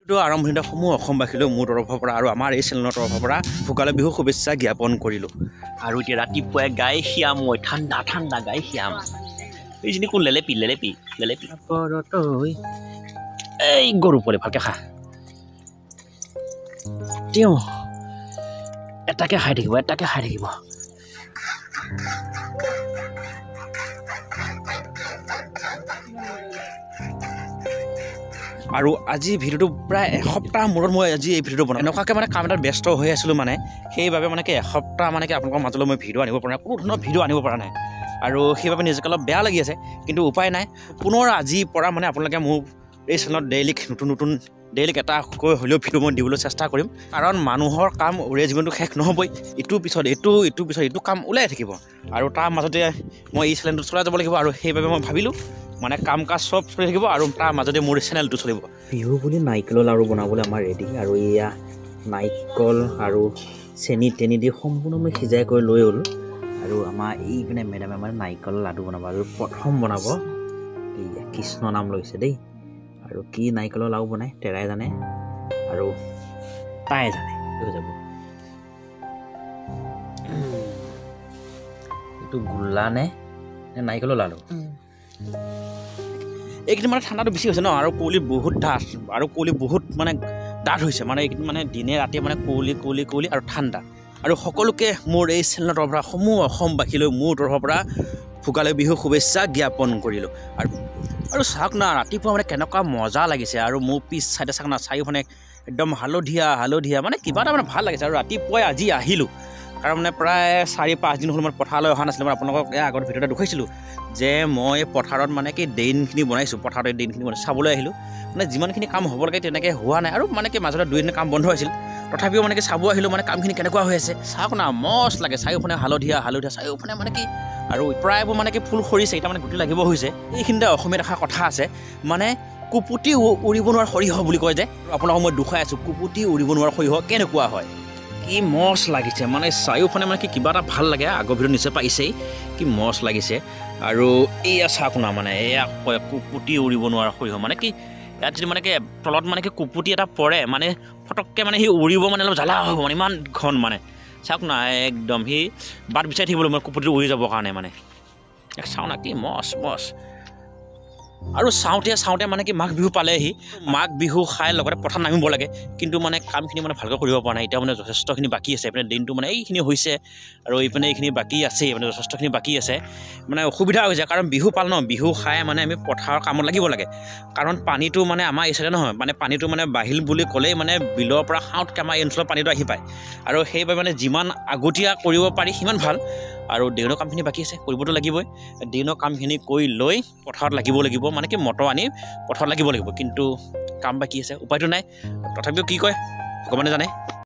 আৰম্ভণিতে সমূহ অসমবাসীলৈ মোৰ তৰফৰ পৰা আৰু আমাৰ এই চেনেলৰ তৰফৰ পৰা ভোগালী বিহু শুভেচ্ছা জ্ঞাপন কৰিলোঁ। আৰু এতিয়া ৰাতিপুৱাই গাই শিয়াম মই ঠাণ্ডা ঠাণ্ডা গাই শিয়াম এইজনী কোন লেলেপি লেলেপি লেলেপি এই গৰু পোৱালি ভালকৈ খা তেওঁ এটাকে খাই থাকিব এটাকে খাই থাকিব। আৰু আজি ভিডিঅ'টো প্ৰায় এসপ্তাহ মূৰত মই আজি এই ভিডিঅ'টো বনাওঁ। এনেকুৱাকৈ মানে কাম এটাত ব্যস্ত হৈ আছিলোঁ মানে সেইবাবে মানে কি এসপ্তাহ মানে কি আপোনালোকৰ মাজলৈ মই ভিডিঅ' আনিব পৰা নাই, কোনো ধৰণৰ ভিডিঅ' আনিব পৰা নাই। আৰু সেইবাবে নিজকে অলপ বেয়া লাগি আছে, কিন্তু উপায় নাই। পুনৰ আজিৰ পৰা মানে আপোনালোকে মোৰ এই চেনেলত ডেইলি নতুন ডেইলি এটাকৈ হ'লেও ভিডিঅ' মই দিবলৈ চেষ্টা কৰিম। কাৰণ মানুহৰ কাম ওৰে জীৱনটো শেষ নহ'বই, ইটোৰ পিছত ইটোৰ পিছত ইটো কাম ওলাই থাকিব। আৰু তাৰ মাজতে মই এই চেনেলটো চলাই যাব লাগিব। আৰু সেইবাবে মই ভাবিলোঁ মানে কাম কাজ চব চলি থাকিব আৰু তাৰ মাজতে মোৰ চেনেলটো চলিব। বিহু বুলি নাৰিকলৰ লাড়ু বনাবলৈ আমাৰ ৰেডি। আৰু এয়া নাৰিকল আৰু চেনি দি সম্পূৰ্ণ মই সিজাই কৰি লৈ গ'লোঁ। আৰু আমাৰ এইপিনে মেডামে মানে নাৰিকলৰ লাডু বনাব আৰু প্ৰথম বনাব এয়া কৃষ্ণ নাম লৈছে দেই। আৰু কি নাৰিকলৰ লাড়ু বনাই তেৰাই জানে আৰু তাই জানে হৈ যাব। এইটো গোল্লা নে নাৰিকলৰ লাড়ু? এইকেইদিন মানে ঠাণ্ডাটো বেছি হৈছে ন, আৰু কুঁৱলী বহুত ডাঠ আৰু কুঁৱলী বহুত মানে ডাঠ হৈছে। মানে এইকেইদিন মানে দিনে ৰাতিয়ে মানে কুঁৱলী আৰু ঠাণ্ডা। আৰু সকলোকে মোৰ এই চেনেলৰ তৰফৰ পৰা সমূহ অসমবাসীলৈ মোৰ তৰফৰ পৰা ভোগালী বিহু শুভেচ্ছা জ্ঞাপন কৰিলোঁ। আৰু চাওক না ৰাতিপুৱা মানে কেনেকুৱা মজা লাগিছে। আৰু মোৰ পিছ চাইডে চাওক না চাৰিওফানে একদম হালধীয়া মানে কিবা এটা মানে ভাল লাগিছে। আৰু ৰাতিপুৱাই আজি আহিলোঁ, কাৰণ মানে প্ৰায় 4-5 দিন হ'ল মই পথাৰলৈ অহা নাছিলোঁ। মই আপোনালোকক আগত ভিডিঅ'তে দেখুৱাইছিলোঁ যে মই পথাৰত মানে কি ড্ৰেইনখিনি বনাইছোঁ, পথাৰত ড্ৰেইনখিনি বনাই চাবলৈ আহিলোঁ। মানে যিমানখিনি কাম হ'ব লাগে তেনেকৈ হোৱা নাই, আৰু মানে কি মাজতে 2 দিন কাম বন্ধ হৈছিল, তথাপিও মানে কি চাব আহিলোঁ মানে কামখিনি কেনেকুৱা হৈ আছে চাওক না। মস্ত লাগে চাৰিওফানে হালধীয়া চাৰিওফানে মানে কি আৰু প্ৰায়বোৰ মানে কি ফুল সৰিছে, এতিয়া মানে গুটি লাগিব হৈছে। এইখিনিতে অসমীয়াত এষাৰ কথা আছে মানে কুপুটি উৰিব নোৱাৰা সৰিয়হ বুলি কয় যে, আপোনালোকক মই দুখাই আছোঁ কুপুটি উৰিব নোৱাৰা সৰিয়হ কেনেকুৱা হয়। কি মস্ত লাগিছে মানে চাৰিওফানে মানে কি কিবা এটা ভাল লাগে। আগৰ ভিডিঅ' নিশ্চয় পাইছেই কি মস্ত লাগিছে। আৰু এয়া চাওক না মানে এয়া কয় কুপুটি উৰিব নোৱাৰা সৰিয়হ, মানে কি ইয়াত যদি মানে কি তলত মানে কি কুপুটি এটা পৰে মানে ফটককৈ মানে সি উৰিব মানে অলপ জ্বালা হ'ব মানে ইমান ঘন মানে চাওক না একদম সি বাট বিচাৰি থাকিবলৈ মানে কুপুটিটো উৰি যাবৰ কাৰণে মানে চাওঁ না কি মস্ত। আৰু চাওঁতে মানে কি মাঘ বিহু পালেহি, মাঘ বিহু খাই লগতে পথাৰত নামিব লাগে, কিন্তু মানে কামখিনি মানে ভালকৈ কৰিব পৰা নাই। এতিয়া মানে যথেষ্টখিনি বাকী আছে। এইপিনে দিনটো মানে এইখিনি হৈছে আৰু এইপিনে এইখিনি বাকী আছেই, মানে যথেষ্টখিনি বাকী আছে। মানে অসুবিধা হৈছে, কাৰণ বিহু পাল ন, বিহু খাই মানে আমি পথাৰৰ কামত লাগিব লাগে। কাৰণ পানীটো মানে আমাৰ এই চাইডে নহয়, মানে পানীটো মানে বাঢ়িল বুলি ক'লেই মানে বিলৰ পৰা খাওঁতকৈ আমাৰ এই অঞ্চলত পানীটো আহি পায়। আৰু সেইবাবে মানে যিমান আগতীয়া কৰিব পাৰি সিমান ভাল। আৰু ড্ৰেইনৰ কামখিনি বাকী আছে, কৰিবতো লাগিবই। ড্ৰেইনৰ কামখিনি কৰি লৈ পথাৰত লাগিব মানে কি মটৰ আনি পথাৰত লাগিব, কিন্তু কাম বাকী আছে, উপায়টো নাই। তথাপিও কি কয় ভগৱানে জানে।